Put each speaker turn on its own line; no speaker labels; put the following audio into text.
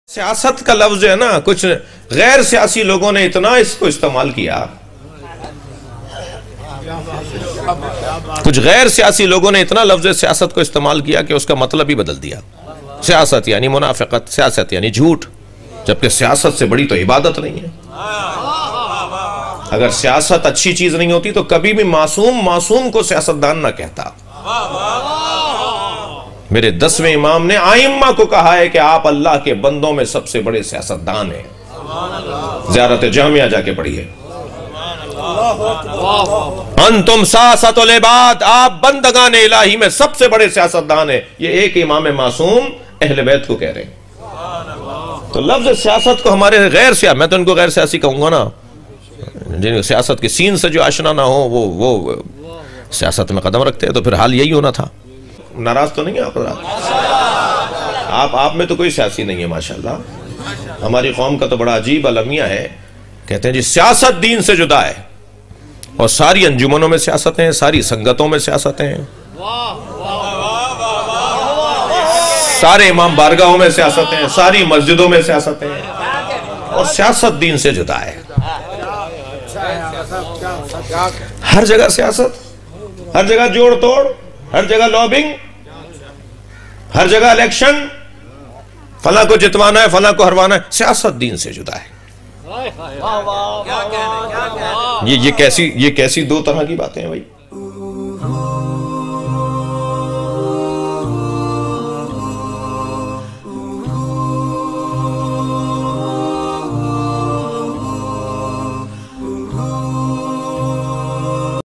सियासत का लफ्ज है ना, कुछ गैर सियासी लोगों ने इतना इसको इस्तेमाल किया, कुछ गैर सियासी लोगों ने इतना लफ्ज सियासत को इस्तेमाल किया कि उसका मतलब ही बदल दिया। सियासत यानी मुनाफिकत, सियासत यानी झूठ, जबकि सियासत से बड़ी तो इबादत नहीं है। अगर सियासत अच्छी चीज नहीं होती तो कभी भी मासूम को सियासतदान ना कहता। मेरे 10वें इमाम ने आइम्मा को कहा है कि आप अल्लाह के बंदों में सबसे बड़े सियासतदान हैं। ज़ियारत जामिया जाके पढ़िए। अंतुम सासतुल इबाद, आप बंदगान इलाही में सबसे बड़े सियासतदान हैं। ये एक इमाम मासूम अहले बैत को कह रहे हैं। तो लफ्ज सियासत को हमारे गैर सियासी, मैं तो उनको गैर सियासी कहूंगा ना, जिन सियासत के सीन से जो आशना ना हो वो सियासत में कदम रखते हैं। तो फिर हाल यही होना था। नाराज तो नहीं है आप में तो कोई सियासी नहीं है माशाल्लाह। हमारी कौम का तो बड़ा अजीब अलमिया है, कहते हैं जी सियासत दीन से जुदा है, और सारी अंजुमनों में सियासतें हैं, सारी संगतों में सियासतें हैं, सारे इमाम बारगाहों में सियासतें हैं, सारी मस्जिदों में सियासतें हैं, और सियासत दीन से जुदा है। हर जगह सियासत, हर जगह जोड़ तोड़, हर जगह लॉबिंग, हर जगह इलेक्शन, फला को जितवाना है, फला को हरवाना है। सियासत दीन से जुदा है। ये कैसी दो तरह की बातें हैं भाई।